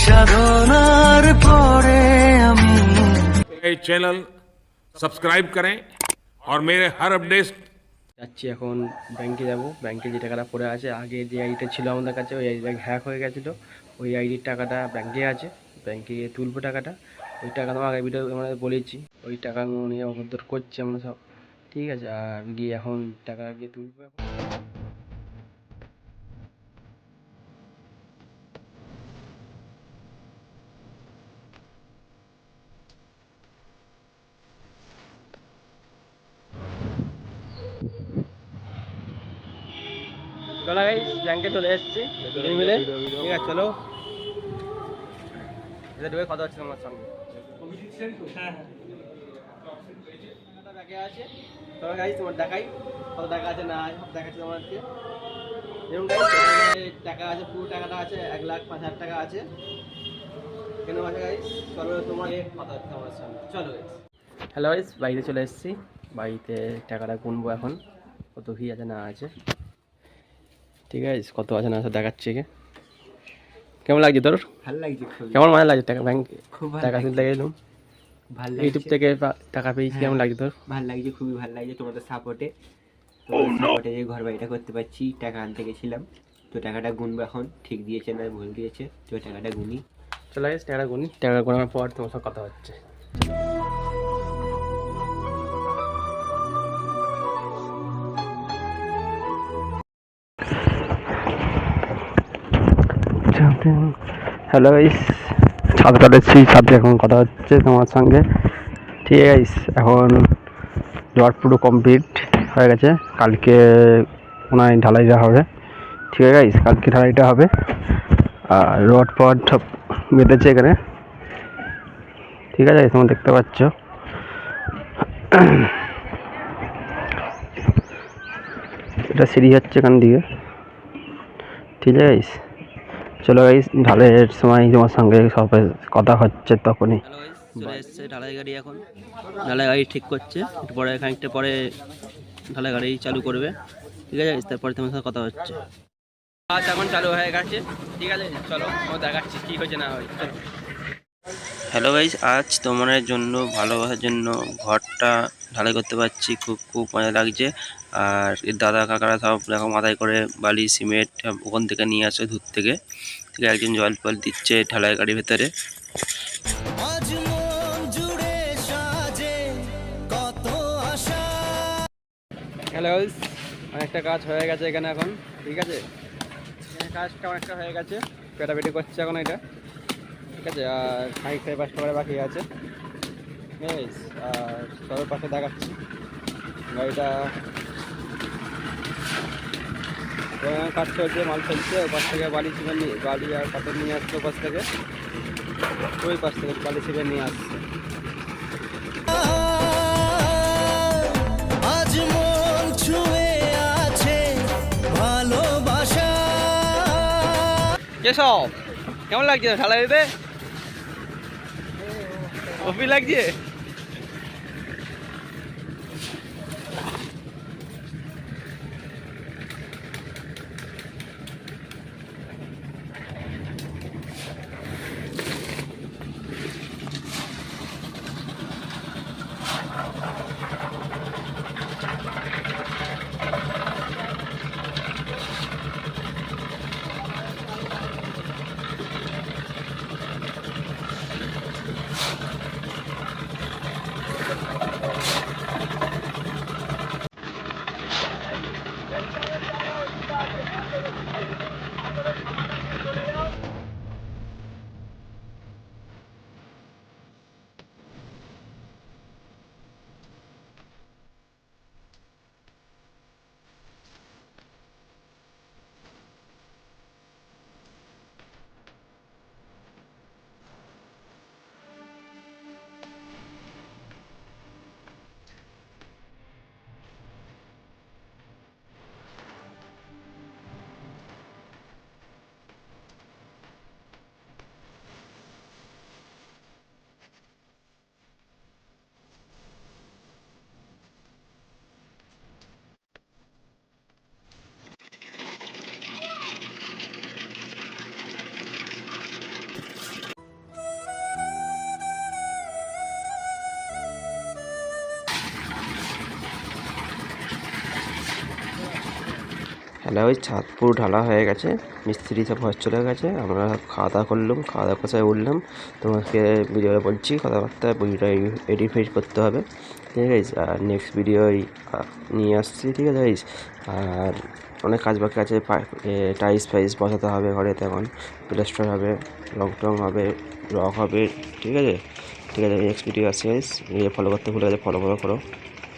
সাধনার পরে আমি चैनल सब्सक्राइब करें और मेरे हर अपडेट যাচ্ছি এখন ব্যাংকে যাব। ব্যাংকে যে টাকাটা পড়ে আছে, আগে যে আইডিটা ছিল আমাদের কাছে ওই আইডিটা হ্যাক হয়ে গেছিলো। ওই আইডির টাকাটা ব্যাংকে আছে, ব্যাংকে গিয়ে তুলবো টাকাটা। ওই টাকা তো আগে ভিডিও আমরা বলেছি, ওই টাকা নিয়ে অবদর করছি আমরা সব, ঠিক আছে। আর গিয়ে এখন টাকা গিয়ে তুলবো এখন। চলো গাইস, ব্যাংকে চলে এসেছি দুজন মিলে, ঠিক আছে। চলো এটা ঢুকে কথা হচ্ছে আমার সঙ্গে। ব্যাগে আছে, চলো গাইস তোমার দেখাই কত টাকা আছে না আছে, সব দেখাচ্ছি তোমাদেরকে। যেমন গাইস টাকা আছে, পুরো টাকাটা আছে 1,05,000 টাকা আছে। কেন আছে গাইস, চলো তোমার কথা হচ্ছে আমার সঙ্গে, চলো গাইস। হ্যালো গাইস, বাড়িতে চলে এসেছি। বাড়িতে টাকাটা গুনবো এখন, কত কি আছে না আছে, ঠিক আছে। কত আছে না আছে দেখাচ্ছি। কেমন লাগছে তোর? ভালো লাগছে, কেমন মজা লাগছে টাকা ব্যাংকে খুব টাকা তুলতে গেলাম, ভালো ইউটিউব থেকে টাকা পেয়েছি। কেমন লাগছে তোর? ভালো লাগছে, খুবই ভালো লাগছে তোমাদের সাপোর্টে। সাপোর্টে যে ঘর বাড়িটা করতে পারছি, টাকা আনতে গেছিলাম, তো টাকাটা গুনবো এখন, ঠিক দিয়েছে না ভুল দিয়েছে, তো টাকাটা গুনি। চলে গেছে টাকাটা গুনি, টাকা গোনার পর তোমার সাথে কথা হচ্ছে। হ্যালো গাইস, ছাদ কাটাচ্ছি, ছাদে এখন কথা হচ্ছে তোমার সঙ্গে, ঠিক আছে গাইস। এখন রড পুরো কমপ্লিট হয়ে গেছে, কালকে ওনায় ঢালাইটা হবে, ঠিক আছে গাইস। কালকে ঢালাইটা হবে, আর রড ফড সব বেঁধেছে এখানে, ঠিক আছে। তোমরা দেখতে পাচ্ছ এটা সিঁড়ি হচ্ছে এখান দিকে, ঠিক আছে গাইস। চলো গাইস, ঢালাইয়ের সময় তোমার সঙ্গে সব কথা হচ্ছে তখনই। হ্যালো গাইস, চলে এসেছে ঢালাই গাড়ি, এখন ঢালাই গাড়ি ঠিক করছে, একটু পরে খানিকটা পরে ঢালাই গাড়ি চালু করবে, ঠিক আছে। তারপরে তোমার সাথে কথা হচ্ছে। কাজ এখন চালু হয়ে গেছে, ঠিক আছে। চলো দেখাচ্ছি কি হয়েছে না হয়, চলো। হ্যালো গাইস, আজ তোমাদের জন্য ভালোবাসার জন্য ঘরটা ঢালাই করতে পারছি, খুব খুব মজা লাগছে। আর এর দাদা কাকারা সব দেখো মাথায় করে বালি সিমেন্ট ওখান থেকে নিয়ে আসে দূর থেকে, ঠিক আছে। একজন জল ফল দিচ্ছে ঢালাই গাড়ির ভেতরে। হ্যালো গাইস, অনেকটা কাজ হয়ে গেছে এখানে এখন, ঠিক আছে। কাজটা অনেকটা হয়ে গেছে, পেটাপেটি করছে এখন এটা, ঠিক আছে। আর খানিকটা 5টা করে বাকি আছে, আর সবের পাশে দেখাচ্ছি গাড়িটা কাজ চলছে, মাল ফেলছে। ওই পাশ থেকে বালি সিমেন্ট নিয়ে, বালি আর পাথর নিয়ে আসছে ওই পাশ থেকে, ওই পাশ থেকে বালি সিমেন্ট নিয়ে আসছে। আজ মন ছুঁয়ে আছে ভালোবাসা। কেসব কেমন লাগছে ঢালাই দিতে? কফি লাগছে? ঢালা ওই ছাদ পুরো ঢালা হয়ে গেছে, মিস্ত্রি সব ঘর চলে গেছে, আমরা খাওয়া দাওয়া করলাম, খাওয়া দাওয়া করে উঠলাম। তোমাকে ভিডিওটা বলছি কথাবার্তা, ভিডিওটা এডিট ফেডিট করতে হবে, ঠিক আছে গাইস। আর নেক্সট ভিডিও নিয়ে আসছি, ঠিক আছে গাইস। আর অনেক কাজ বাকি আছে, টাইলস ফাইলস বসাতে হবে ঘরে, তেমন প্লাস্টার হবে, রং টং হবে, রক হবে, ঠিক আছে। ঠিক আছে, নেক্সট ভিডিও আসছে গাইস। ফলো করতে ভুলে গেছে, ফলো করো।